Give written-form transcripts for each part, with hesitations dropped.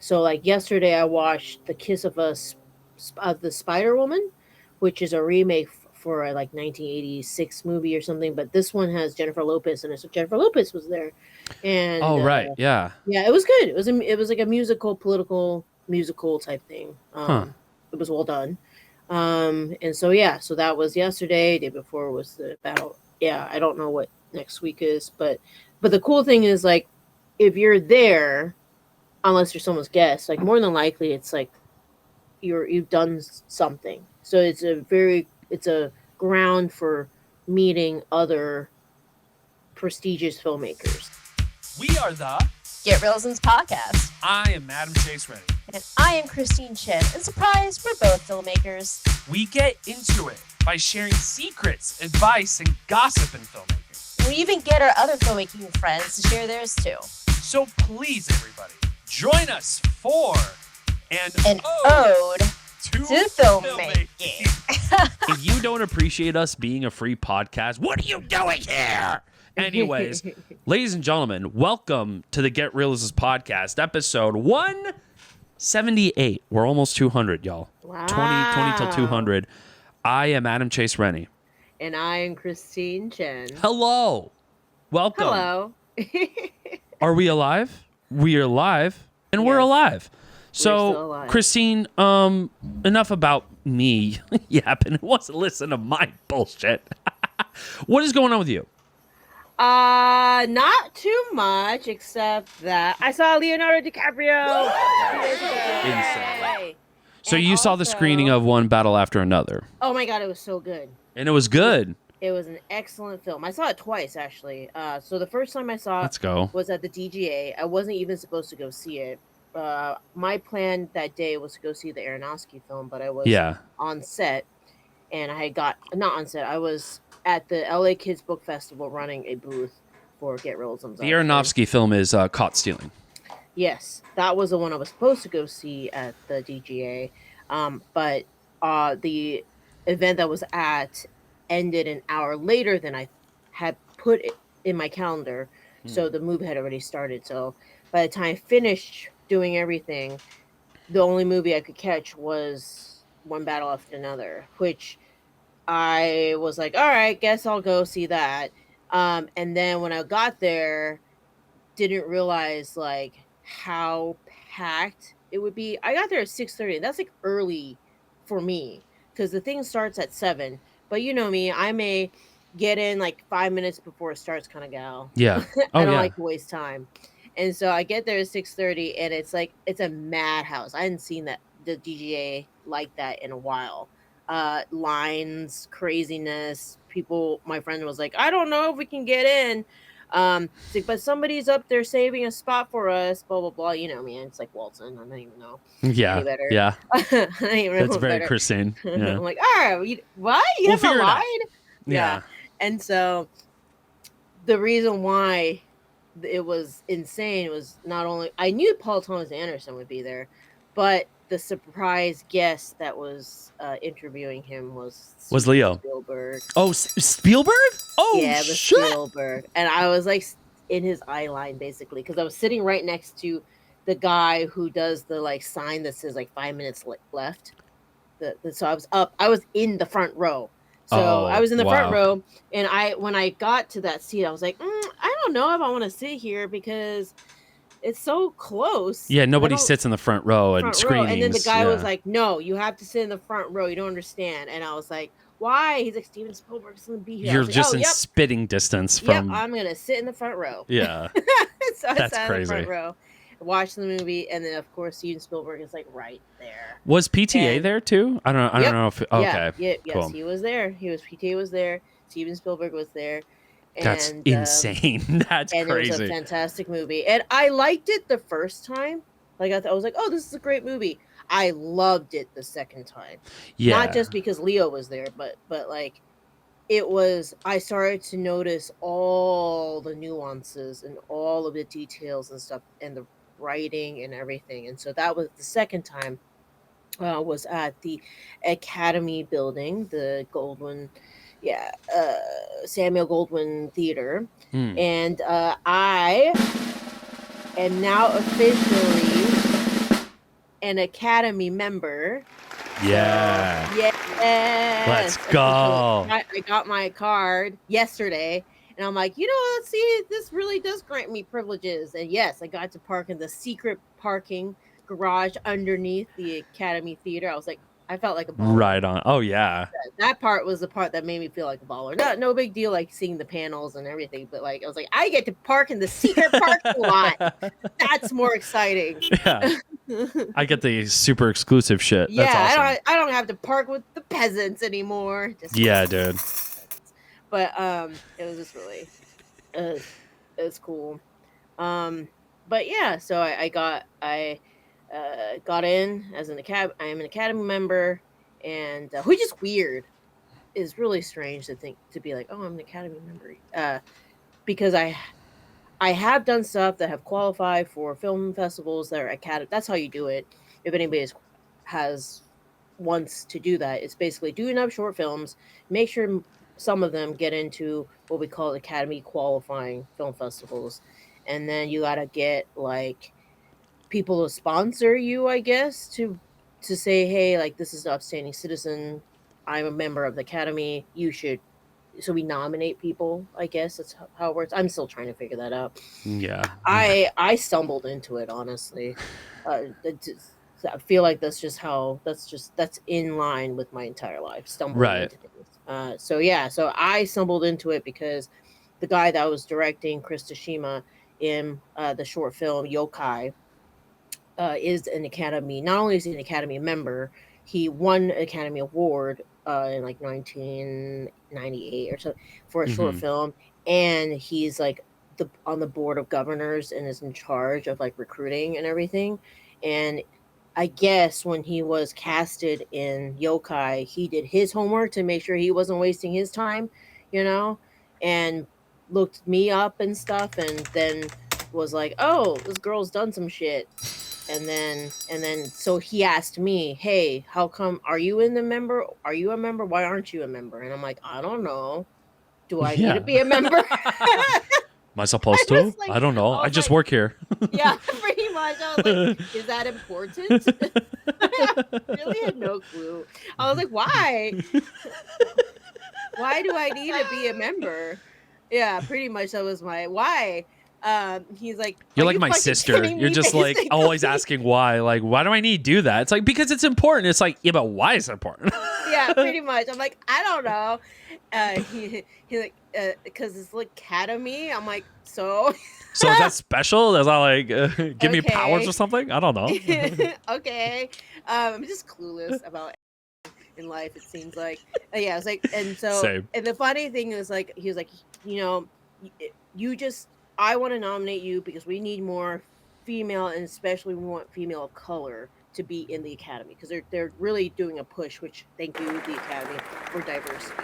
So like yesterday, I watched The Kiss of the Spider Woman, which is a remake for a like 1986 movie or something. But this one has Jennifer Lopez in it, so Jennifer Lopez was there, and Oh, right. Yeah. yeah, it was good. It was like a political musical type thing. Huh. It was well done. And so yeah, so that was yesterday. Day before was the battle. Yeah, I don't know what next week is, but the cool thing is like if you're there, unless you're someone's guest, like more than likely it's like you've done something. So it's a ground for meeting other prestigious filmmakers. We are the Get Reelisms podcast. I am Adam Chase Ready. And I am Christine Chen. And surprise, we're both filmmakers. We get into it by sharing secrets, advice, and gossip in filmmaking. We even get our other filmmaking friends to share theirs too. So please, everybody, join us for an ode to filmmaking. If you don't appreciate us being a free podcast, what are you doing here? Anyways, ladies and gentlemen, welcome to the Get Reelisms podcast, episode 178. We're almost 200, y'all. Wow. 20 till 200. I am Adam Chase Rani. And I am Christine Chen. Hello. Welcome. Hello. Are we alive? We are alive, and we're Yes. alive. So, still alive. Christine, enough about me yapping. It wasn't listen to my bullshit. What is going on with you? Not too much, except that I saw Leonardo DiCaprio 2 days ago. Insane. Yay. So And you saw the also- screening of One Battle After Another, Oh my god, it was so good. and it was good. It was an excellent film. I saw it twice, actually. So the first time I saw Let's it go. was at the DGA. I wasn't even supposed to go see it. My plan that day was to go see the Aronofsky film, but I was Yeah. on set, and not on set. I was at the LA Kids Book Festival running a booth for Get Reelisms. The Aronofsky film is Caught Stealing. Yes, that was the one I was supposed to go see at the DGA, but the event that was at ended an hour later than I had put it in my calendar, so the movie had already started. So by the time I finished doing everything, the only movie I could catch was One Battle After Another, which I was like, all right, guess I'll go see that. And then when I got there, didn't realize like how packed it would be. I got there at 6:30. That's like early for me because the thing starts at 7. But you know me, I may get in like 5 minutes before it starts, kind of gal. Yeah. I Oh, don't yeah. like to waste time. And so I get there at 6:30, and it's like it's a madhouse. I hadn't seen the DGA like that in a while. Lines, craziness. People. My friend was like, I don't know if we can get in. It's like, but somebody's up there saving a spot for us. Blah blah blah. You know, man. It's like Walton. I don't even know. Yeah. Any better. Yeah. I don't even know That's very better. Christine. Yeah. I'm like, all right, what? You We'll have a figure it out. line? Yeah. And so the reason why it was insane was not only I knew Paul Thomas Anderson would be there, but the surprise guest that was interviewing him was Leo. Spielberg. Oh, Spielberg? Oh, Yeah, it was shit. Spielberg. And I was like in his eye line basically because I was sitting right next to the guy who does the like sign that says like 5 minutes left. So I was in the front row. So Oh, I was in the front wow. row, and when I got to that seat, I was like, I don't know if I want to sit here because it's so close. Yeah, I nobody don't- sits in the front row and front row. screenings. And then the guy yeah. was like, no, you have to sit in the front row. You don't understand. And I was like, why? He's like, Steven Spielberg's going to be here. I You're was like, just oh, in yep, spitting distance yep, from. I'm going to sit in the front row. Yeah. So I That's sat in the front crazy. row, watched the movie, and then, of course, Steven Spielberg is like right there. Was PTA And- there too? I don't Yep. know if. Okay. Yes, cool. he was there. PTA was there. Steven Spielberg was there. That's And, insane. That's and it was a crazy. fantastic movie. And I liked it the first time. Like I was like, oh, this is a great movie. I loved it the second time. Yeah. Not just because Leo was there, but like it was. I started to notice all the nuances and all of the details and stuff, and the writing and everything. And so that was the second time. Was at the Academy building, the Goldwyn, Samuel Goldwyn Theater. And I am now officially an Academy member. Yeah. So, yes. Let's go. I got my card yesterday, and I'm like, let's see, this really does grant me privileges. And yes, I got to park in the secret parking garage underneath the Academy Theater. I was like, I felt like a baller. Right on. Oh yeah. That part was the part that made me feel like a baller. No big deal, like seeing the panels and everything, but like I was like, I get to park in the secret parking lot. That's more exciting. Yeah. I get the super exclusive shit. Yeah, That's awesome. I don't have to park with the peasants anymore. Just Yeah, dude. But it was just really, it was cool. But yeah, so I got in as an academy. I am an Academy member, and which is weird. Is really strange to be like, oh, I'm an Academy member. Because I have done stuff that have qualified for film festivals that are Academy. That's how you do it. If anybody wants to do that, it's basically do enough short films, make sure some of them get into what we call Academy qualifying film festivals, and then you gotta get like people to sponsor you, I guess, to say, hey, like this is an upstanding citizen. I'm a member of the Academy. You should. So we nominate people. I guess that's how it works. I'm still trying to figure that out. Yeah. I stumbled into it, honestly. I feel like that's in line with my entire life. Stumbling into things. So I stumbled into it because the guy that was directing Chris Tashima in the short film Yokai is an Academy. Not only is he an Academy member, he won an Academy Award in like 1998 or so for a short film, and he's like on the board of governors and is in charge of like recruiting and everything. And I guess when he was casted in Yokai, he did his homework to make sure he wasn't wasting his time, and looked me up and stuff, and then was like, oh, this girl's done some shit. And then so he asked me, hey, how come, are you a member? Why aren't you a member? And I'm like, I don't know. Do I need to be a member? Am I supposed to? Like, I don't know. I just work here. Yeah, pretty much. I was like, is that important? I really had no clue. I was like, why? Why do I need to be a member? Yeah, pretty much that was my why. He's like, you're like my sister. You're just like always asking why. Like, why do I need to do that? It's like, because it's important. It's like, yeah, but why is it important? Yeah, pretty much. I'm like, I don't know. He like, because it's like Academy. I'm like, so. So is that special? Is that like, give me powers or something? I don't know. Okay. I'm just clueless about in life, it seems like. Yeah, it's like, and so, Same. And the funny thing is, like, he was like, I want to nominate you because we need more female, and especially we want female of color to be in the Academy, because they're really doing a push, which thank you, the Academy, for diversity.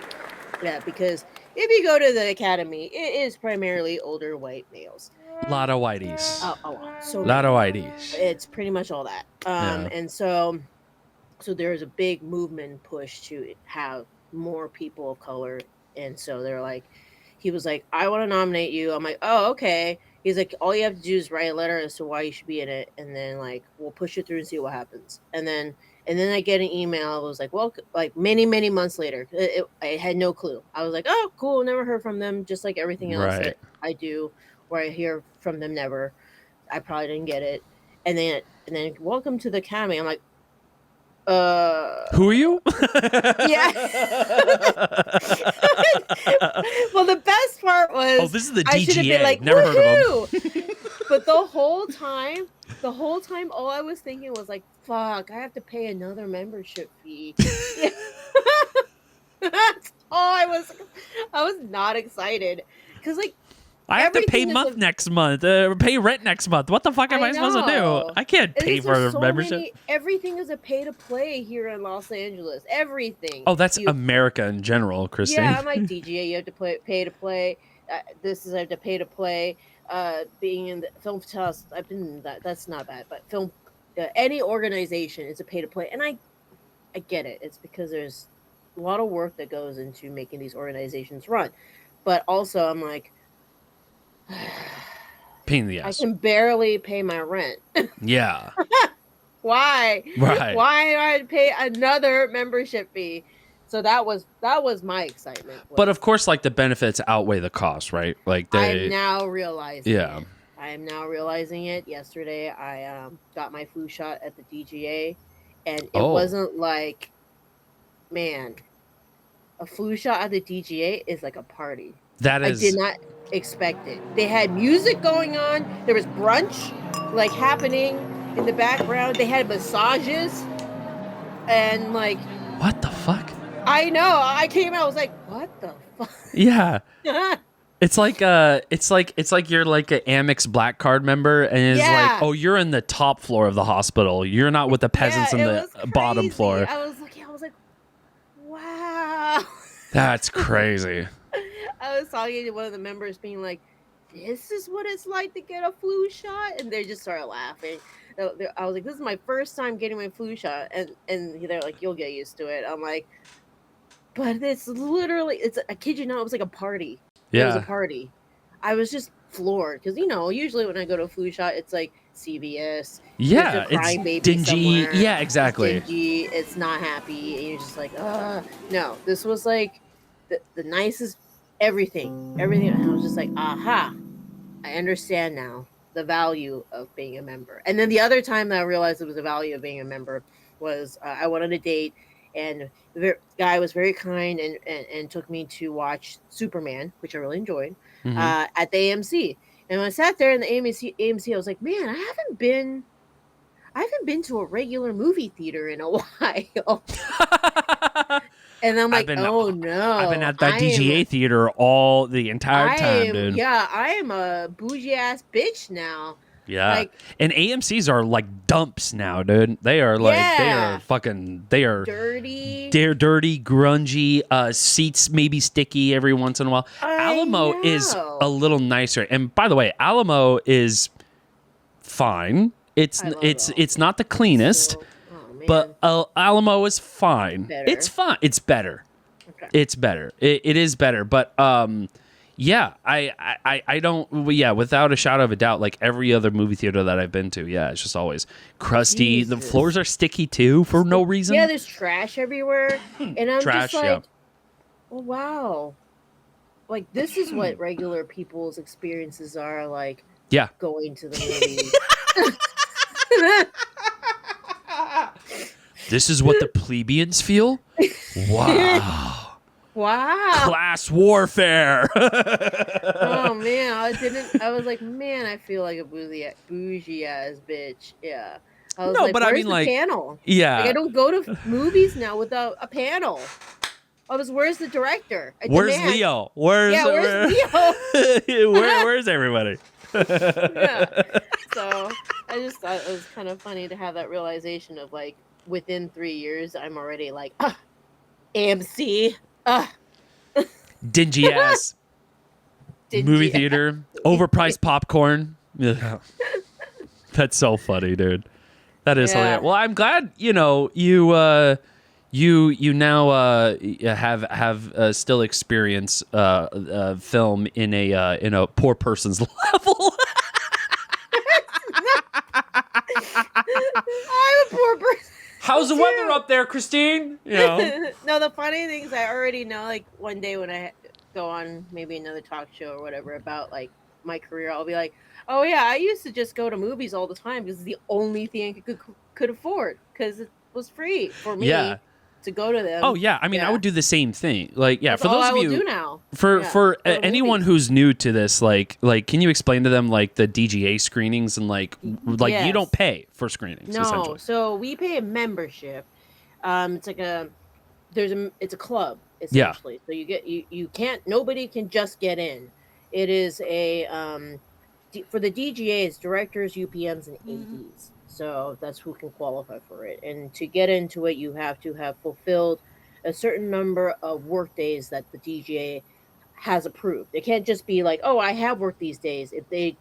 Yeah, because if you go to the Academy, it is primarily older white males. A lot of whiteys. So a lot of whiteys. It's pretty much all that. And so there's a big movement push to have more people of color, and so they're like, he was like, I want to nominate you. I'm like, oh, okay. He's like, all you have to do is write a letter as to why you should be in it, and then like we'll push it through and see what happens. And then I get an email. It was like, well, like many months later. I had no clue. I was like, oh, cool. Never heard from them. Just like everything else that I do, where I hear from them never. I probably didn't get it. And then welcome to the Academy. I'm like, who are you? Yeah. Well, the best part was, oh, this is the DGA. Been like, never heard of them. But the whole time, all I was thinking was like, fuck, I have to pay another membership fee. That's all I was not excited, because like, I have to pay next month. Pay rent next month. What the fuck am I supposed to do? I can't pay for a membership. Everything is a pay to play here in Los Angeles. Everything. Oh, that's America in general, Christine. Yeah, I'm like, DGA, you have to pay to play. This is I have to pay to play. Being in the film test, I've been in that. That's not bad, but film, any organization is a pay to play, and I get it. It's because there's a lot of work that goes into making these organizations run, but also I'm like, pain in the ass. I can barely pay my rent. Yeah. why? Right. Why do I pay another membership fee? So that was my excitement. But of course, like the benefits outweigh the cost, right? Like I'm now realizing yeah. it. I am now realizing it. Yesterday, I got my flu shot at the DGA, and it Oh, wasn't like, man, a flu shot at the DGA is like a party. that I did is not expect it. They had music going on. There was brunch like happening in the background. They had massages, and like, what the fuck? I know. I came out. I was like, what the fuck? Yeah. It's like you're like an Amex Black Card member, and it's like, Yeah. oh, you're in the top floor of the hospital. You're not with the peasants Yeah, in it the was bottom crazy. floor. I was looking. I was like, wow. That's crazy. I was talking to one of the members, being like, "This is what it's like to get a flu shot," and they just started laughing. I was like, "This is my first time getting my flu shot," and they're like, "You'll get used to it." I'm like, "But it's literally, I kid you not, it was like a party. It was a Yeah. party." I was just floored because usually when I go to a flu shot, it's like CVS. Yeah, there's a crying it's baby dingy. somewhere. Yeah, exactly. It's dingy. It's not happy, and you're just like, no. This was like the nicest everything. And I was just like, aha, I understand now the value of being a member. And then the other time that I realized it was the value of being a member was I went on a date, and the guy was very kind and took me to watch Superman, which I really enjoyed, Mhm. at the AMC. And when I sat there in the AMC, I was like, man, I haven't been to a regular movie theater in a while. And I'm like, oh no. I've been at that DGA theater the entire time, dude. Yeah, I am a bougie ass bitch now. Yeah. Like, and AMC's are like dumps now, dude. They are like they are dirty. They're dirty, grungy, seats maybe sticky every once in a while. Alamo is a little nicer. And by the way, Alamo is fine. It's not the cleanest. So, oh, man. But Alamo is fine. Better. It's fine. It's better. Okay. It's better. It is better. But yeah, I don't. Yeah, without a shadow of a doubt, like every other movie theater that I've been to, yeah, it's just always crusty. The Jesus. floors are sticky too for no reason. Yeah, there's trash everywhere, and I'm Trash, just yeah. like, oh wow, like this is what regular people's experiences are like. Yeah. Going to the movies. This is what the plebeians feel. Wow. Wow. Class warfare. Oh man, I was like, man, I feel like a bougie ass bitch. Yeah. I was No, like, but I where's mean, the like, panel? yeah. Like, I don't go to movies now without a panel. Where's the director? Where's Leo? Where's Leo? where's everybody? Yeah. So I just thought it was kind of funny to have that realization of like within 3 years, I'm already like, AMC. Dingy ass movie theater, overpriced popcorn. Yeah. That's so funny, dude. That is hilarious. Well, I'm glad you now have still experience film in a poor person's level. I'm a poor person. How's the weather up there, Christine? You know. No, the funny thing is I already know, like, one day when I go on maybe another talk show or whatever about, like, my career, I'll be like, oh, yeah, I used to just go to movies all the time because it's the only thing I could afford because it was free for me to go to them. Oh, yeah. I mean, I would do the same thing. Like, yeah, That's for all those I of will you... do now. For anyone who's new to this, like, can you explain to them like the DGA screenings and like you don't pay for screenings? No, essentially. so we pay a membership. It's like it's a club essentially. So you can't, nobody can just get in. It is a for the DGA, it's directors, UPMs, and ADs. So that's who can qualify for it. And to get into it, you have to have fulfilled a certain number of work days that the DGA has approved. It can't just be like, oh, I have worked these days. If they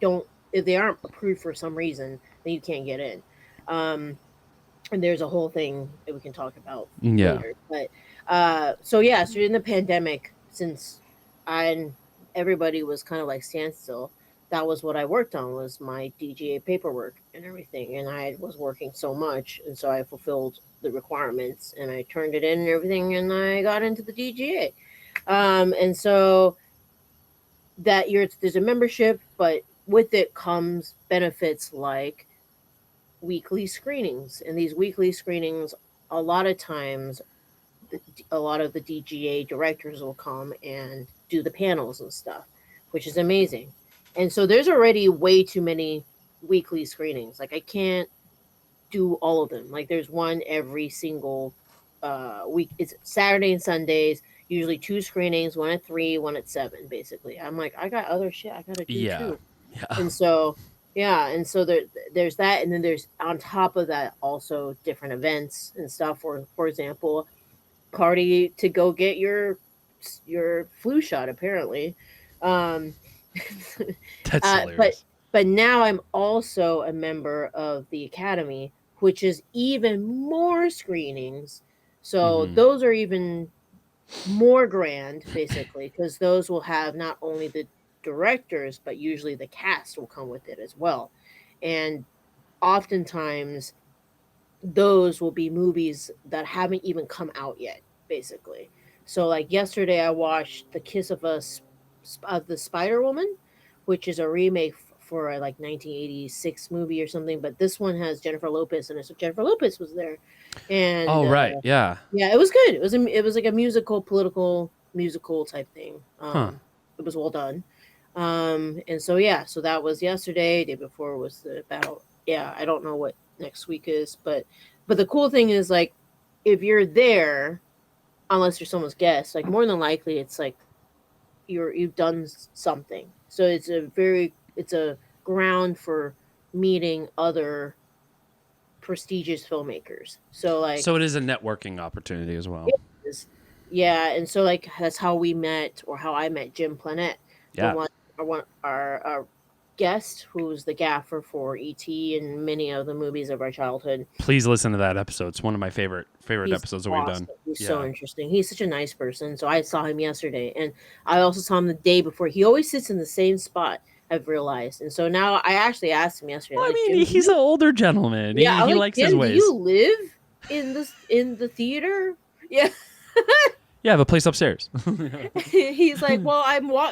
aren't approved for some reason, then you can't get in. And there's a whole thing that we can talk about later. But so during the pandemic, since everybody was kind of like standstill, that was what I worked on, was my DGA paperwork and everything. And I was working so much, and so I fulfilled the requirements, and I turned it in and everything, and I got into the DGA. And so there's a membership, but with it comes benefits like weekly screenings, and these weekly screenings, a lot of times, a lot of the DGA directors will come and do the panels and stuff, which is amazing. And so there's already way too many weekly screenings. Like I can't do all of them. Like there's one every single week. It's Saturday and Sundays, usually two screenings, one at 3, one at 7, basically. I'm like, I got other shit I gotta do Yeah. too. Yeah. And so yeah, and so there's that, and then there's on top of that also different events and stuff. For example, party to go get your flu shot apparently. Um That's but hilarious. but now I'm also a member of the academy, which is even more screenings. So Mhm. those are even more grand, basically, because those will have not only the directors, but usually the cast will come with it as well. And oftentimes those will be movies that haven't even come out yet, basically. So like yesterday I watched The Kiss of the Spider Woman, which is a remake for a like 1986 movie or something, but this one has Jennifer Lopez in it. So Jennifer Lopez was there. And Oh, right. Yeah. yeah, it was good. It was like a political musical type thing. Huh. It was well done. And so yeah, so that was yesterday. Day before was the battle. Yeah, I don't know what next week is, but the cool thing is like if you're there, unless you're someone's guest, like more than likely it's like you've done something. So it's a ground for meeting other prestigious filmmakers. So like So it is a networking opportunity as well. it is. Yeah, and so like that's how we met, or how I met Jim Planet, the Yeah. our guest who's the gaffer for E.T. and many of the movies of our childhood. Please listen to that episode. It's one of my favorite He's episodes that we've awesome. done. He's Yeah. so interesting. He's such a nice person. So I saw him yesterday, and I also saw him the day before. He always sits in the same spot, I've realized. And so now I actually asked him yesterday. Well, I like, mean, Jim, he's an older gentleman. yeah, He I'm like, likes his Jim, do ways. you live in the theater? Yeah. Yeah, I have a place upstairs. He's like, well,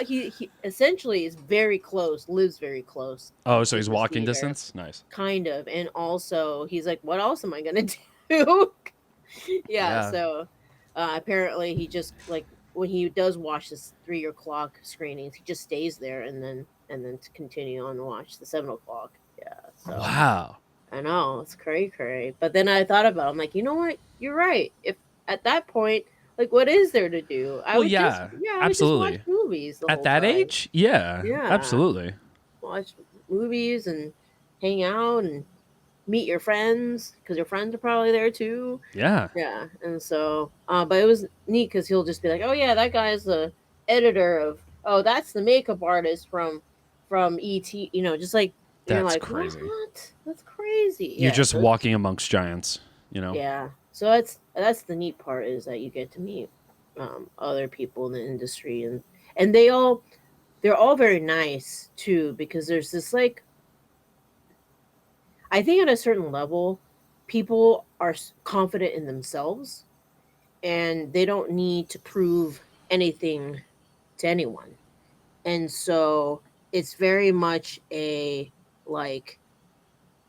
he essentially is very close, lives very close. Oh, so to he's the walking theater, distance? Nice. kind of. And also he's like, what else am I gonna do? Yeah, Yeah. so apparently he just like when he does watch this 3 o'clock screenings, he just stays there and then to continue on to watch the 7 o'clock. Yeah, so Wow. I know it's cray. But then I thought about it, I'm like, you know what? You're right. If at that point, like, what is there to do? I Well, would yeah, I would just watch absolutely. movies the At whole that time. age? Yeah, Yeah, absolutely. watch movies and hang out and meet your friends because your friends are probably there too. Yeah. Yeah, and so, but it was neat because he'll just be like, "Oh yeah, that guy's the editor of. Oh, that's the makeup artist from ET." You know, just like you're That's like, crazy. "What? That's crazy." You're Yeah, just so walking amongst giants, you know? yeah, so that's the neat part, is that you get to meet other people in the industry, and they're all very nice too, because there's this like, I think at a certain level, people are confident in themselves, and they don't need to prove anything to anyone. And so it's very much a like,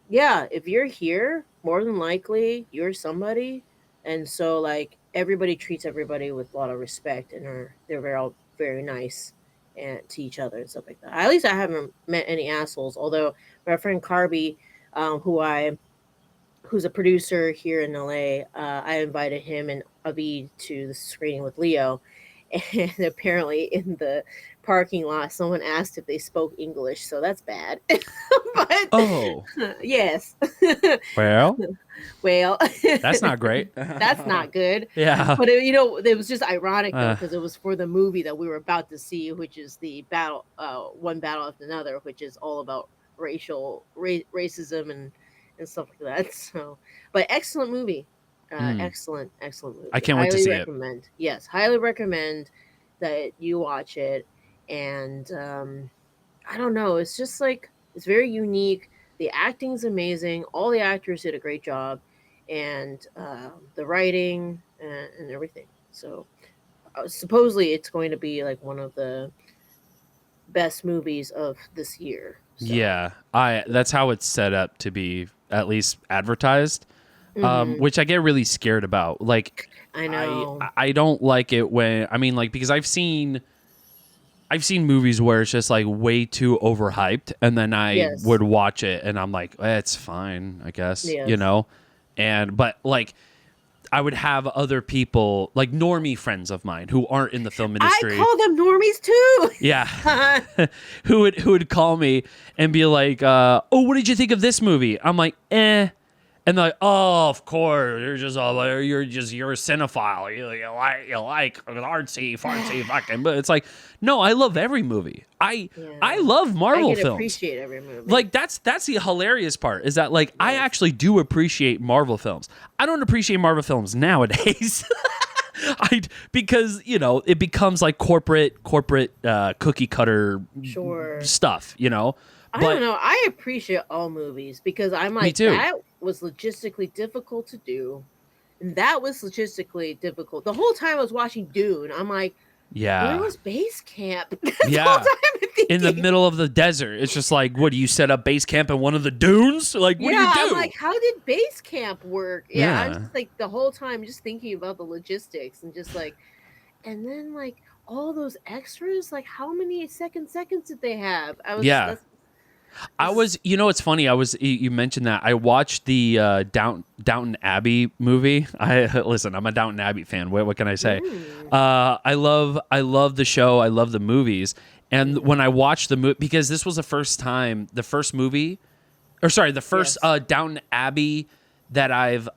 yeah, if you're here, more than likely you're somebody. And so like everybody treats everybody with a lot of respect, and they're very all very nice and to each other and stuff like that. At least I haven't met any assholes. Although my friend Carby, who's a producer here in LA, I invited him and Avi to the screening with Leo, and apparently in the parking lot, someone asked if they spoke English, so that's bad. But Oh, yes, well, well, that's not great. that's not good. Yeah. But it was just ironic though, Uh. because it was for the movie that we were about to see, which is the battle, one battle after another, which is all about racism and stuff like that. So, but excellent movie. Excellent movie. I can't wait to see it. recommend. Yes, highly recommend that you watch it. And I don't know. It's just like it's very unique. The acting's amazing. All the actors did a great job, and the writing and everything. So supposedly it's going to be like one of the best movies of this year. So. Yeah, that's how it's set up to be, at least advertised. Mhm. Which I get really scared about. Like, I know. I don't like it when, I mean, like, because I've seen movies where it's just like way too overhyped, and then I would watch it and I'm like, it's fine, I guess, you know. But like, I would have other people, like normie friends of mine who aren't in the film industry. I call them normies too. Yeah. who would call me and be like, oh, what did you think of this movie? I'm like, eh. And they're like, oh, of course, you're a cinephile. You like artsy, fartsy, fucking. But it's like, no, I love every movie. I love Marvel films. I appreciate every movie. Like that's the hilarious part, is that like I actually do appreciate Marvel films. I don't appreciate Marvel films nowadays. Because you know it becomes like corporate cookie cutter stuff. You know. I don't know. I appreciate all movies because I'm like, that was logistically difficult to do. And that was logistically difficult. The whole time I was watching Dune, I'm like, where was base camp? Yeah. In the middle of the desert. It's just like, what, do you set up base camp in one of the dunes? Like, what do you do? I'm like, how did base camp work? Yeah. I was just like, the whole time just thinking about the logistics and just like, and then like all those extras, like how many seconds did they have? I was, you know, it's funny. You mentioned that I watched the Downton Abbey movie. Listen, I'm a Downton Abbey fan. What can I say? I love the show. I love the movies. And when I watched the movie, because this was the first Downton Abbey that I've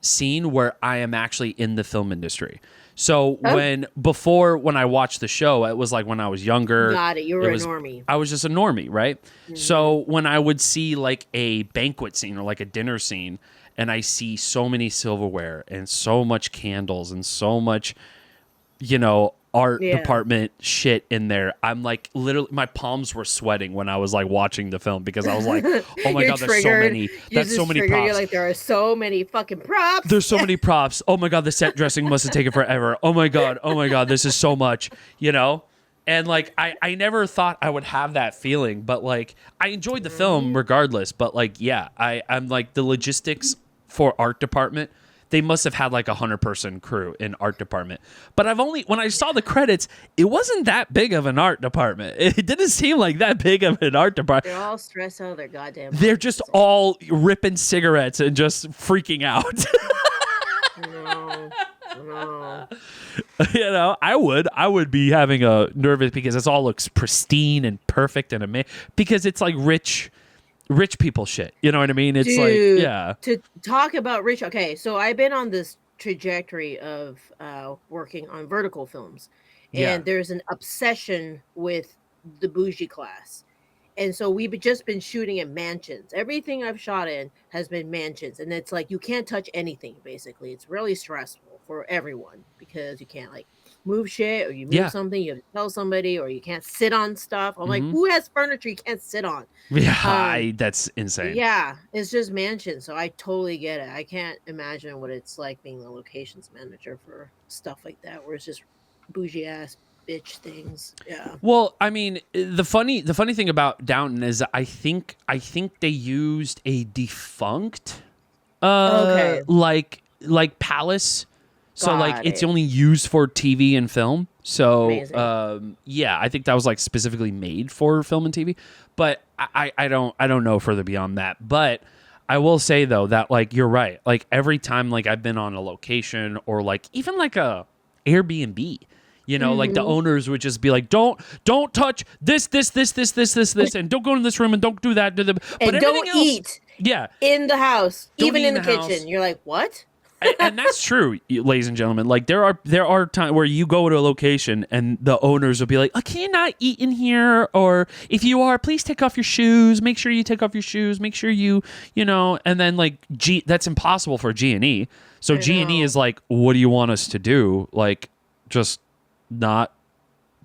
seen where I am actually in the film industry. So when I watched the show, it was like when I was younger. Got it. You were a normie. I was just a normie, right? Mm-hmm. So when I would see like a banquet scene or like a dinner scene, and I see so many silverware and so much candles and so much, you know, art department shit in there, I'm like, literally my palms were sweating when I was like watching the film, because I was like, oh my god, there's so many props. You're like, there are so many fucking props. There's so many props. Oh my god, the set dressing must have taken forever. Oh my god, this is so much, you know. And like I never thought I would have that feeling, but like I enjoyed the film regardless. But like, yeah, I'm like, the logistics for art department, they must have had like 100-person crew in art department. But when I saw the credits, it wasn't that big of an art department. It didn't seem like that big of an art department. They're all stressed out of their goddamn They're minds. Just all ripping cigarettes and just freaking out. No. You know, I would be having a nervous, because it all looks pristine and perfect and amazing, because it's like rich people shit. You know what I mean? It's Dude, like, yeah. To talk about rich. Okay, so I've been on this trajectory of working on vertical films, and there's an obsession with the bougie class. And so we've just been shooting in mansions. Everything I've shot in has been mansions. And it's like, you can't touch anything, basically. It's really stressful for everyone, because you can't like move shit, or you move something, you have to tell somebody, or you can't sit on stuff. I'm like, who has furniture you can't sit on? Yeah, that's insane. Yeah, it's just mansions. So I totally get it. I can't imagine what it's like being the locations manager for stuff like that, where it's just bougie ass bitch things. Yeah. Well, I mean, the funny thing about Downton is I think they used a defunct like palace. So like it's only used for TV and film. So yeah, I think that was like specifically made for film and TV. But I don't know further beyond that. But I will say though that like you're right. Like every time like I've been on a location, or like even like a Airbnb, you know, like the owners would just be like, don't touch this, and don't go in this room, and don't do that. But and don't eat in the house, even in the kitchen. House. You're like, what? And that's true, ladies and gentlemen. Like there are times where you go to a location and the owners will be like, can you not eat in here? Or if you are, please take off your shoes. Make sure you take off your shoes. Make sure you know. And then like that's impossible for G&E. So G&E is like, what do you want us to do? Like just not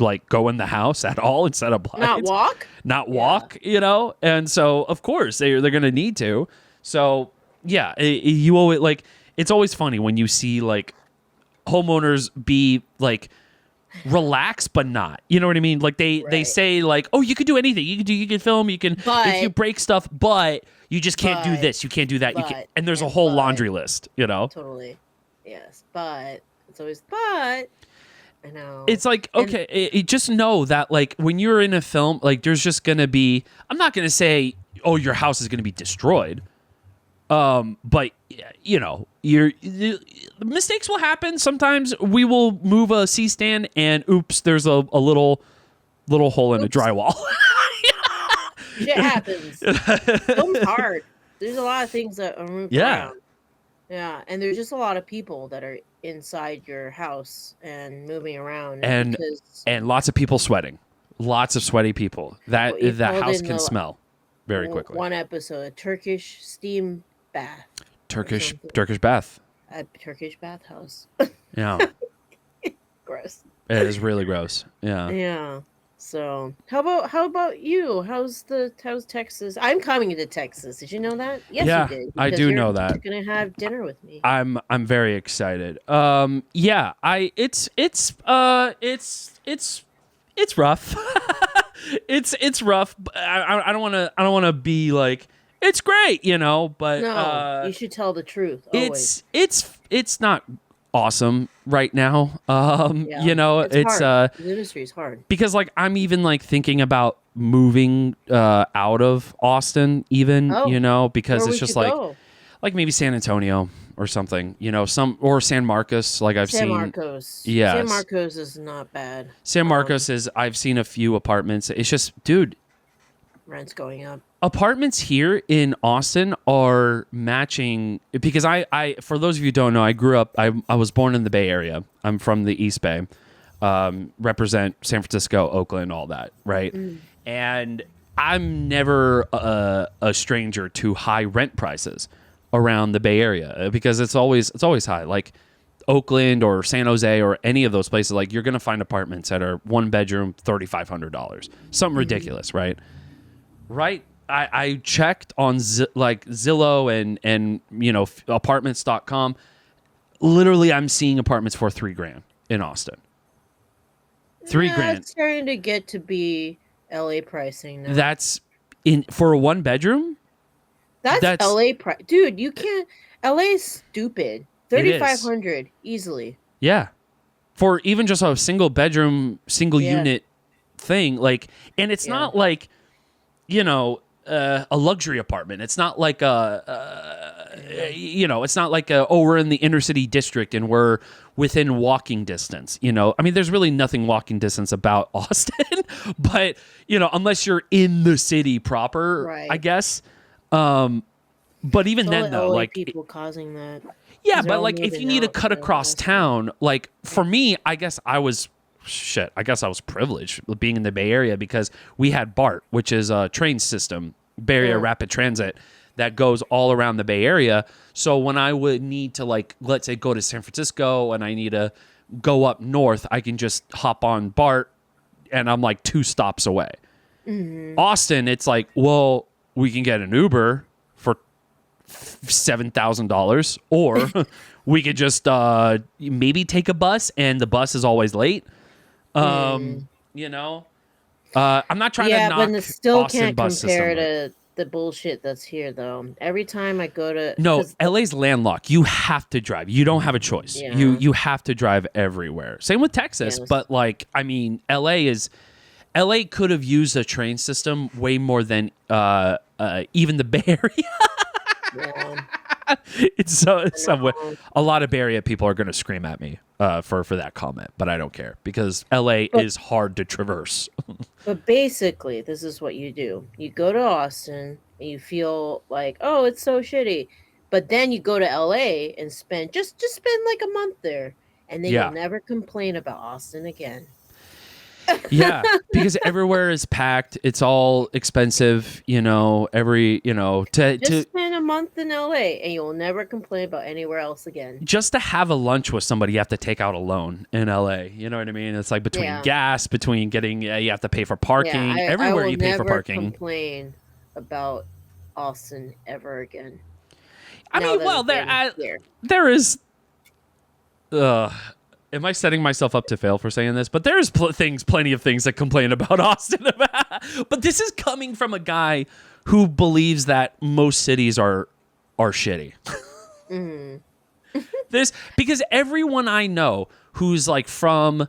like go in the house at all and set up blinds. Not walk, you know? And so, of course, they're going to need to. So, yeah, you always, like, it's always funny when you see, like, homeowners be, like, relaxed but not. You know what I mean? Like, they say, like, oh, you can do anything. You can film, you can, if you break stuff, but you just can't do this. You can't do that. You can't. And there's a whole laundry list, you know? Totally. Yes, but it's always, but... I know. It's like, okay, just know that, like, when you're in a film, like, there's just going to be, I'm not going to say, oh, your house is going to be destroyed. But, you know, the mistakes will happen. Sometimes we will move a C-stand and, oops, there's a little hole in a drywall. Shit happens. Film's hard. There's a lot of things that are moved around. Yeah, and there's just a lot of people that are inside your house and moving around, and lots of people sweating, lots of sweaty people. That the house can smell very quickly. One episode, a Turkish steam bath, Turkish bath, a Turkish bathhouse. Yeah, gross. It is really gross. Yeah, yeah. So how about you? How's Texas? I'm coming to Texas. Did you know that? Yes, you did. I do know that. You're gonna have dinner with me. I'm very excited. Yeah, it's rough. it's rough. I don't want to be like it's great, you know. But no, you should tell the truth. Always. It's not awesome right now. You know, it's hard. The industry is hard because, like, I'm even like thinking about moving out of Austin, even you know, because it's just like maybe San Antonio or something, you know, or San Marcos. Like I've seen San Marcos. Yeah, San Marcos is not bad. San Marcos is. I've seen a few apartments. It's just, dude, rent's going up. Apartments here in Austin are matching because I for those of you who don't know, I grew up. I was born in the Bay Area. I'm from the East Bay. Represent San Francisco, Oakland, all that, right? And I'm never a stranger to high rent prices around the Bay Area because it's always high. Like Oakland or San Jose or any of those places, like you're gonna find apartments that are one bedroom, $3,500, something ridiculous, right? Right. I checked on Zillow and you know apartments.com. Literally, I'm seeing apartments for $3,000 in Austin. $3,000. It's starting to get to be LA pricing now. That's for a one bedroom. That's LA price, dude. You can't. LA is stupid. 3,500 easily. Yeah, for even just a single bedroom, single unit thing. Like, and it's not like, you know, a luxury apartment. It's not like you know, it's not like we're in the inner city district and we're within walking distance. You know, I mean, there's really nothing walking distance about Austin, but you know, unless you're in the city proper, I guess. But even then, though, like people causing that. Yeah, but like if you need to cut across town, like for me, I guess I was privileged being in the Bay Area because we had BART, which is a train system, Bay Area Rapid Transit, that goes all around the Bay Area. So when I would need to, like, let's say go to San Francisco and I need to go up north, I can just hop on BART and I'm like 2 stops away. Austin, it's like, well, we can get an Uber for $7,000 or we could just maybe take a bus and the bus is always late. You know, I'm not trying to knock but still Austin can't bus compare system. to the bullshit that's here, though. Every time I go to LA's landlocked. You have to drive. You don't have a choice. Yeah. You have to drive everywhere. Same with Texas, but like, I mean, LA could have used a train system way more than even the Bay Area. It's somewhat. A lot of Bay Area people are going to scream at me for that comment, but I don't care because LA is hard to traverse. But basically, this is what you do: you go to Austin, and you feel like, oh, it's so shitty, but then you go to LA and spend spend like a month there, and then you'll never complain about Austin again. Yeah, because everywhere is packed. It's all expensive, Just spend a month in LA and you'll never complain about anywhere else again. just to have a lunch with somebody, you have to take out a loan in LA. You know what I mean? It's like between gas, between getting, you have to pay for parking. Everywhere you pay for parking. I will never complain about Austin ever again. I mean, well, there is. Am I setting myself up to fail for saying this? But there's plenty of things to complain about Austin about. But this is coming from a guy who believes that most cities are shitty. Because everyone I know who's like from,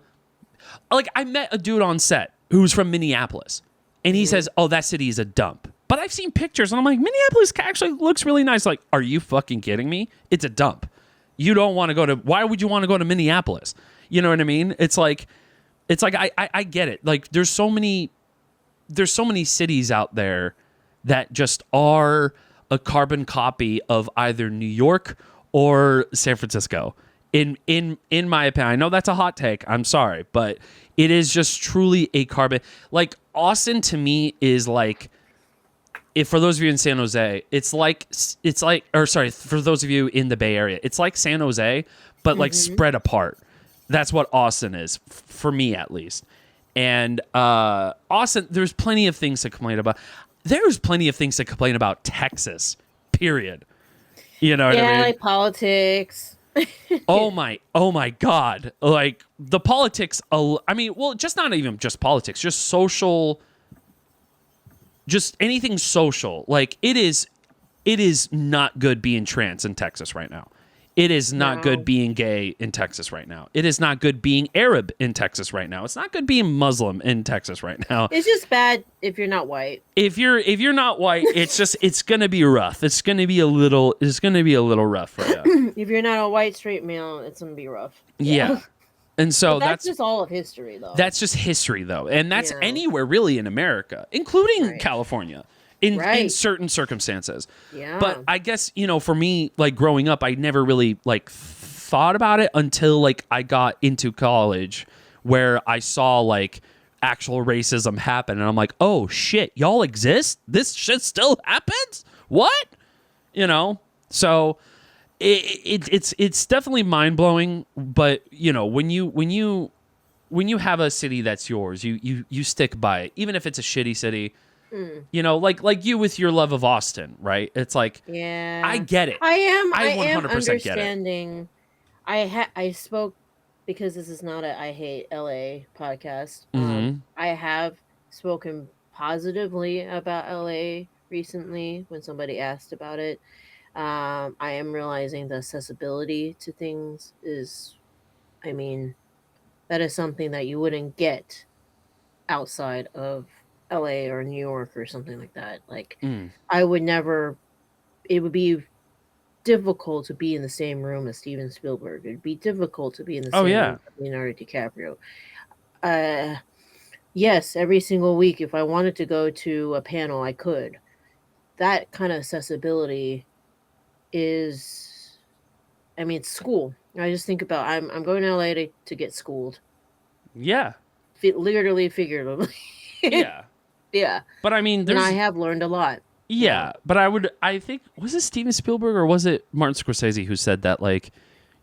like, I met a dude on set who's from Minneapolis, and he says, "Oh, that city is a dump." But I've seen pictures, and I'm like, Minneapolis actually looks really nice. Like, are you fucking kidding me? It's a dump. You don't want to go to, why would you want to go to Minneapolis? You know what I mean? It's like I get it. Like, there's so many cities out there that just are a carbon copy of either New York or San Francisco. In my opinion, I know that's a hot take. I'm sorry, but it is just truly a carbon. Like, Austin to me is like, if for those of you in San Jose, for those of you in the Bay Area, it's like San Jose, but like spread apart. That's what Austin is, for me at least. And Austin, there's plenty of things to complain about. There's plenty of things to complain about Texas, period. You know what I mean? Like politics. oh my God. Like, the politics, I mean, well, just not even just politics, just social, just anything social. Like, it is not good being trans in Texas right now. It is not good being gay in Texas right now. It is not good being Arab in Texas right now. It's not good being Muslim in Texas right now. It's just bad if you're not white. If you're not white, it's gonna be rough. It's gonna be a little rough for you. If you're not a white straight male, it's gonna be rough. Yeah. And so that's just all of history, though. That's just history, though. And that's anywhere really in America, including California. In certain circumstances. Yeah. But I guess, for me, like, growing up, I never really, like, thought about it until, like, I got into college, where I saw, like, actual racism happen. And I'm like, oh, shit, y'all exist? This shit still happens? What? So it's definitely mind-blowing. But, when you have a city that's yours, you stick by it. Even if it's a shitty city. Like you with your love of Austin, right? It's like, I get it. I am 100% understanding. I spoke, because this is not a I Hate LA podcast. I have spoken positively about LA recently when somebody asked about it. I am realizing the accessibility to things is, that is something that you wouldn't get outside of LA or New York or something like that. Like, I would never, it would be difficult to be in the same room as Steven Spielberg. It'd be difficult to be in the same room as Leonardo DiCaprio. Yes, every single week, if I wanted to go to a panel, I could. That kind of accessibility is, it's school. I just think about, I'm going to LA to get schooled. Yeah. Literally, figuratively. Yeah. Yeah. But and I have learned a lot. Yeah. But I think, was it Steven Spielberg or was it Martin Scorsese who said that, like,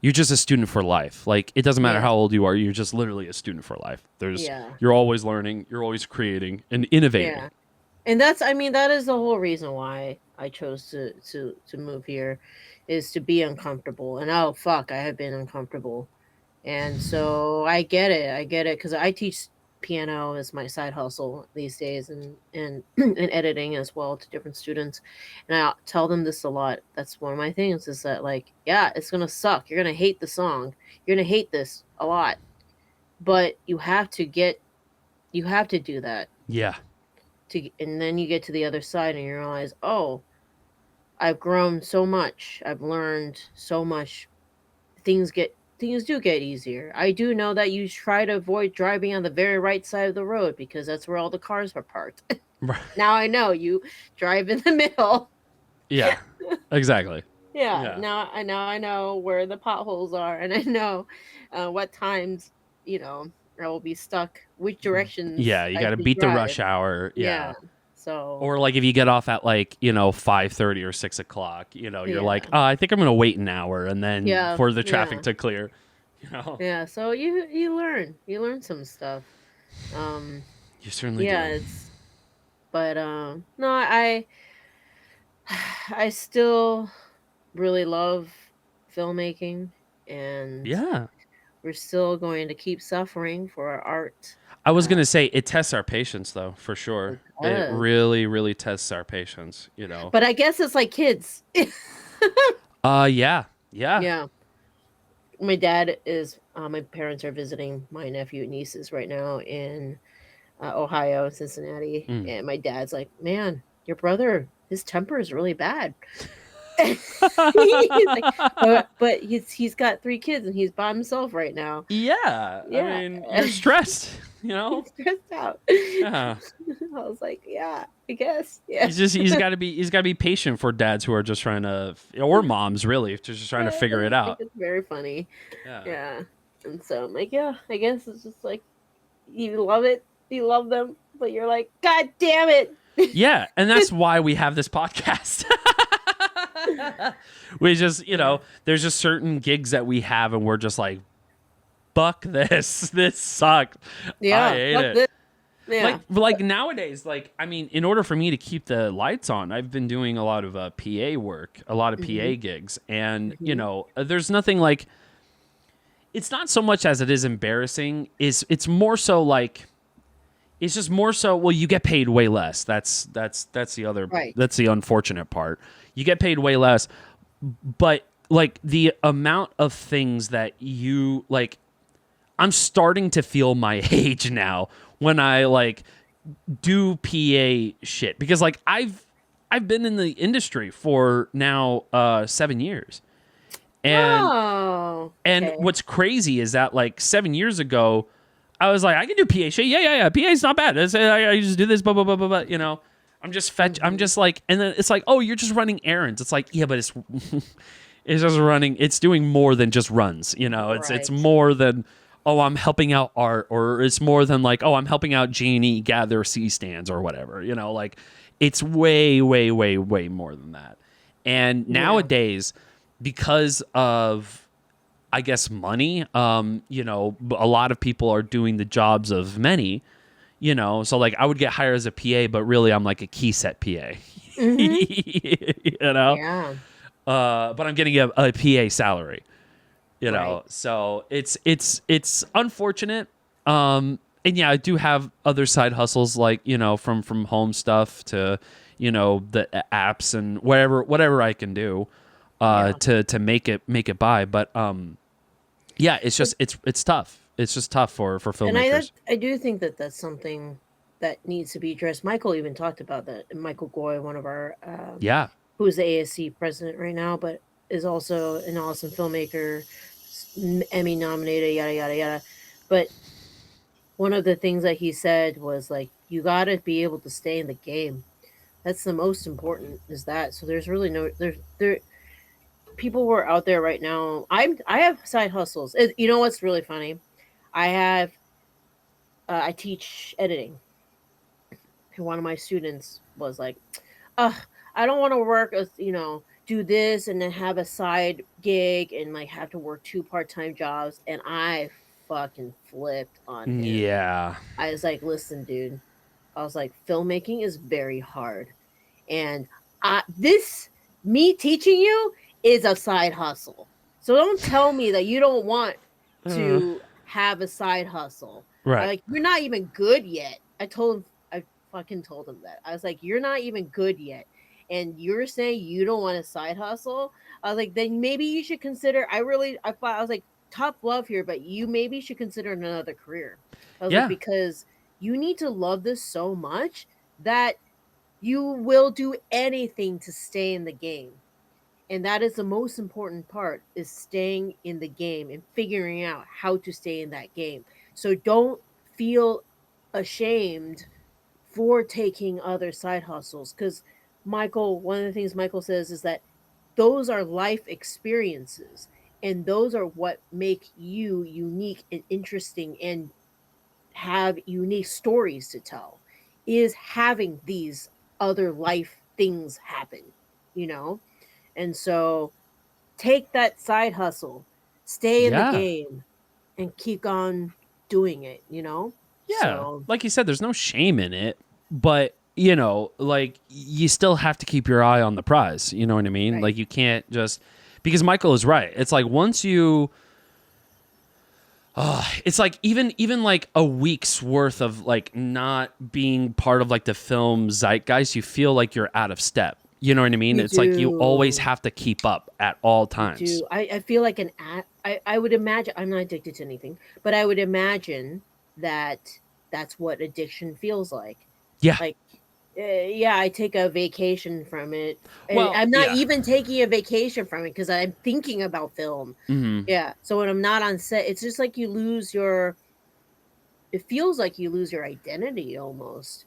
you're just a student for life. Like, it doesn't matter how old you are, you're just literally a student for life. You're always learning, you're always creating and innovating. Yeah. And that is the whole reason why I chose to move here, is to be uncomfortable. And I have been uncomfortable. And so I get it because I teach piano as my side hustle these days, and editing as well to different students, and I tell them this a lot. That's one of my things, is that, like, it's gonna suck, you're gonna hate the song, you're gonna hate this a lot, but you have to do that, and then you get to the other side and you realize, oh, I've grown so much, I've learned so much. Things do get easier. I do know that you try to avoid driving on the very right side of the road, because that's where all the cars are parked. Right. Now I know you drive in the middle. Yeah, exactly. Yeah. Now I know where the potholes are, and I know what times, I will be stuck. Which directions Yeah, you I got to should beat the drive. rush hour. Yeah. Yeah. So Or like if you get off at like, 5:30 or 6 o'clock, you're like, yeah. oh, I think I'm going to wait an hour and then Yeah. for the traffic Yeah. to clear, you know. Yeah. So you learn some stuff. Um You certainly yeah, do. it's but no, I still really love filmmaking, and Yeah. we're still going to keep suffering for our art. I was Uh, going to say it tests our patience though, for sure. it It does. really, really tests our patience, But I guess it's like kids. Yeah. Yeah. Yeah. My dad is my parents are visiting my nephew and nieces right now in Ohio, Cincinnati, Mm. and my dad's like, "Man, your brother, his temper is really bad." He's like, but he's got 3 kids and he's by himself right now. Yeah. I Yeah, mean, you're stressed, he's stressed out. Yeah. I was like, yeah, I guess, yeah. He's got to be patient for dads who are just trying to, or moms really, just trying to figure it I think out. it's very funny. Yeah. Yeah, and so I'm like, yeah, I guess it's just like you love it, you love them, but you're like, God damn it. Yeah, and that's why we have this podcast. We just, there's just certain gigs that we have, and we're just like, fuck this. This sucked. Yeah, I hate fuck it. this. Yeah, Like nowadays, I mean, in order for me to keep the lights on, I've been doing a lot of PA work, a lot of PA gigs, and there's nothing like. It's not so much as it is embarrassing. It's more so like. It's just more so. Well, you get paid way less. That's the other. Right. That's the unfortunate part. You get paid way less, but like the amount of things that you like. I'm starting to feel my age now when I like do PA shit because like I've been in the industry for now 7 years. And okay. what's crazy is that like 7 years ago I was like I can do PA shit. Yeah. PA's not bad. I just do this blah blah blah blah blah, I'm just I'm just like and then it's like, "Oh, you're just running errands." It's like, "Yeah, but it's it's just running. It's doing more than just runs, It's Right. more than oh, I'm helping out art, or it's more than like, oh, I'm helping out Jeannie gather C-stands or whatever, like it's way, way, way, way more than that. And nowadays, because of, I guess, money, a lot of people are doing the jobs of many, so like I would get hired as a PA, but really I'm like a key set PA, Yeah. But I'm getting a PA salary. Right. So it's unfortunate. And yeah, I do have other side hustles like, from home stuff to, the apps and whatever I can do, to make it by. But, yeah, it's just, it's tough. It's just tough for filmmakers. And I do think that that's something that needs to be addressed. Michael even talked about that. Michael Goy, one of our, Yeah. who's the ASC president right now, but is also an awesome filmmaker, Emmy nominated, yada yada yada. But one of the things that he said was like, you got to be able to stay in the game. That's the most important. Is that so? There's really no there. People who are out there right now. I have side hustles. You know what's really funny? I teach editing. And one of my students was like, I don't want to work as do this and then have a side gig and like have to work 2 part-time jobs, and I fucking flipped on him. Yeah. I was like, listen, dude. I was like, filmmaking is very hard. And me teaching you is a side hustle. So don't tell me that you don't want to have a side hustle. Right. Like, you're not even good yet. I fucking told him that. I was like, you're not even good yet. And you're saying you don't want a side hustle? I was like, then maybe you should consider. I was like, tough love here, but you maybe should consider another career. I was like, because you need to love this so much that you will do anything to stay in the game. And that is the most important part, is staying in the game and figuring out how to stay in that game. So don't feel ashamed for taking other side hustles, because one of the things Michael says is that those are life experiences, and those are what make you unique and interesting and have unique stories to tell, is having these other life things happen, you know? And so take that side hustle, stay in the Yeah. game, and keep on doing it, you know? Yeah. So, Like you said, there's no shame in it, but you know, like you still have to keep your eye on the prize. You know what I mean? right. Like you can't just, because Michael is right. It's like once you, it's like even like a week's worth of like not being part of like the film zeitgeist, you feel like you're out of step. You know what I mean? You It's like you always do. have to keep up at all times. I feel like I would imagine, I'm not addicted to anything, but I would imagine that that's what addiction feels like. Yeah. Like, yeah, I take a vacation from it. And Well, I'm not yeah. even taking a vacation from it because I'm thinking about film. Hmm. Yeah. So when I'm not on set, it's just like you lose your, it feels like you lose your identity almost.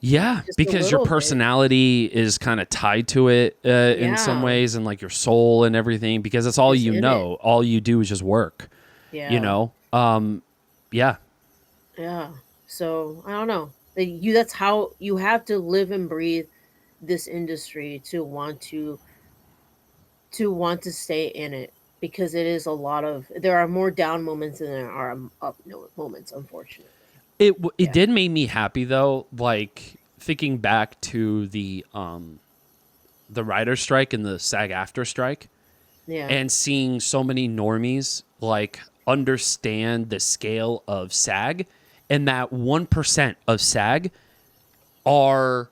Yeah, Just a because your little bit. personality is kind of tied to it in some Yeah. ways, and like your soul and everything, because it's all Just you in know. All you do is just work. Yeah. You know. Yeah. Yeah. So I don't know. That's how you have to live and breathe this industry to want to stay in it, because it is a lot of, there are more down moments than there are up moments, unfortunately. It Yeah. did make me happy though, like thinking back to the writer strike and the SAG-AFTRA strike, Yeah. and seeing so many normies like understand the scale of SAG, and that 1% of SAG are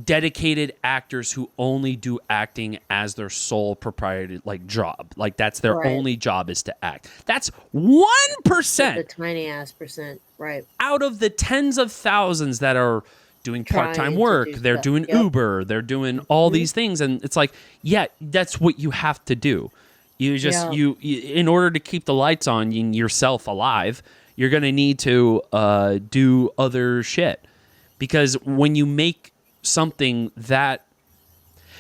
dedicated actors who only do acting as their sole proprietary like job. Like that's their Right. only job is to act. That's the 1% tiny ass percent, right? out of the tens of thousands that are doing part-time Trying to work. do They're stuff. doing Yep. Uber, they're doing all Mhm. these things, and it's like, yeah, that's what you have to do. You just Yeah. you in order to keep the lights on and yourself alive, you're going to need to do other shit. Because when you make something that,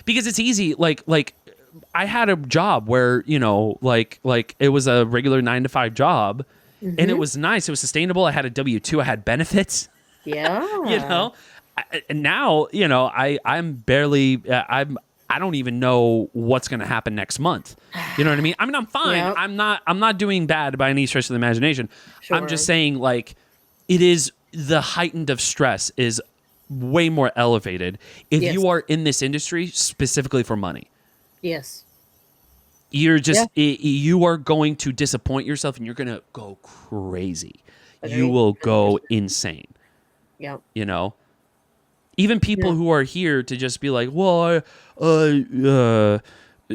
because it's easy, like I had a job where, you know, like it was a regular 9 to 5 job, and it Mhm. was nice, it was sustainable, I had a W-2, I had benefits. Yeah. You know, and now, you know, I'm barely I don't even know what's going to happen next month. You know what I mean? I mean, I'm fine. Yep. I'm not doing bad by any stretch of the imagination. I'm just Sure. saying, like, it is the heightened of stress is way more elevated if Yes. you are in this industry specifically for money. Yes. You're just you are going to disappoint yourself, and you're going to go crazy. You Agreed. will go 100%. insane. Yep. You know, even people Yeah. who are here to just be like, well,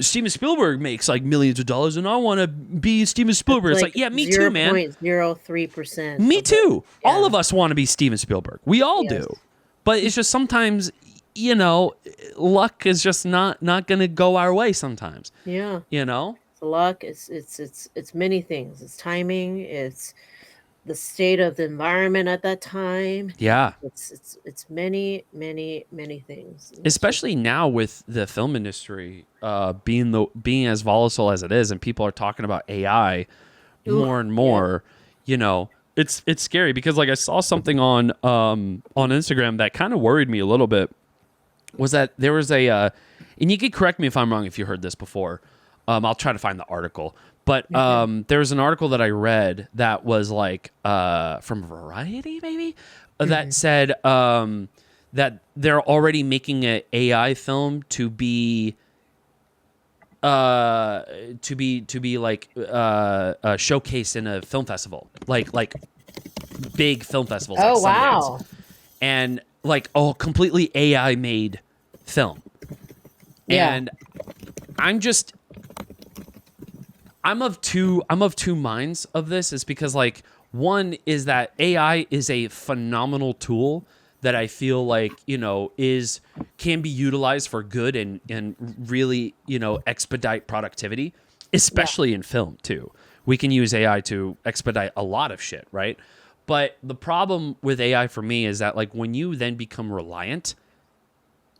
Steven Spielberg makes like millions of dollars, and I want to be Steven Spielberg. It's like, yeah, me too, man. 0.03%. Me too. Yeah. All of us want to be Steven Spielberg. We all Yes. do. But it's just sometimes, you know, luck is just not going to go our way sometimes. Yeah. You know? It's luck. It's many things. It's timing. It's the state of the environment at that time. Yeah. It's many things. And it's Especially now with the film industry being as volatile as it is, and people are talking about AI more and more, you know, it's scary, because like I saw something on Instagram that kind of worried me a little bit, was that there was a and you could correct me if I'm wrong if you heard this before. I'll try to find the article. But there was an article that I read that was like from Variety, maybe, that said that they're already making an AI film to be like showcased in a film festival, like big film festivals. Oh, like Sundance. wow. And like a completely AI made film. Yeah. And I'm of two minds of this, is because like, one is that AI is a phenomenal tool that I feel like, you know, can be utilized for good and really, you know, expedite productivity, especially in film too. We can use AI to expedite a lot of shit, right? But the problem with AI for me is that like when you then become reliant,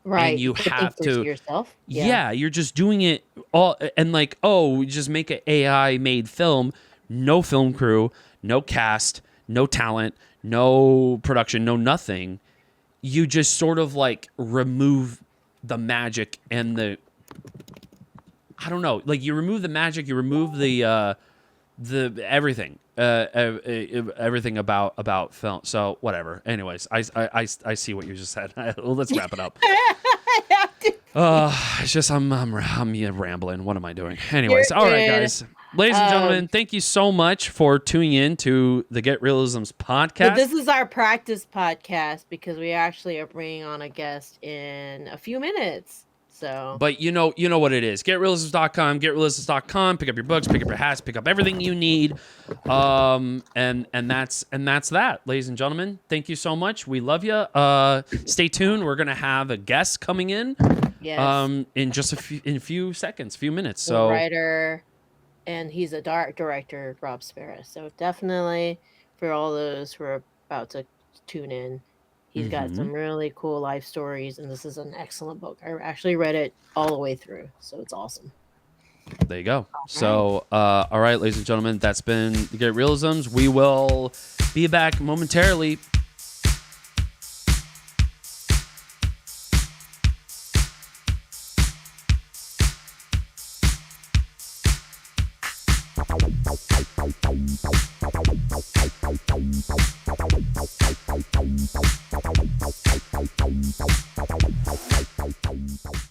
Right. and you put things have first to yourself. yeah, you're just doing it all, and like, oh, we just make an AI made film, no film crew, no cast, no talent, no production, no nothing. You just sort of like remove the magic and the, I don't know, like you remove the magic, you remove the everything, everything about film. So whatever. Anyways, I see what you just said. Let's wrap it up. It's just I'm rambling. What am I doing? Anyways, all right, guys. Ladies and gentlemen, thank you so much for tuning in to the Get Reelisms podcast. So this is our practice podcast because we actually are bringing on a guest in a few minutes. So, but you know what it is. GetReelisms.com, GetReelisms.com. Pick up your books, pick up your hats, pick up everything you need. And that's that, ladies and gentlemen. Thank you so much. We love you. Stay tuned. We're gonna have a guest coming in. Yes. In just a few minutes. So, writer. And he's a director, Rob Ferris. So definitely for all those who are about to tune in, he's got some really cool life stories, and this is an excellent book. I actually read it all the way through, so it's awesome. There you go. So, all right, ladies and gentlemen, that's been the Get Reelisms. We will be back momentarily. Bye.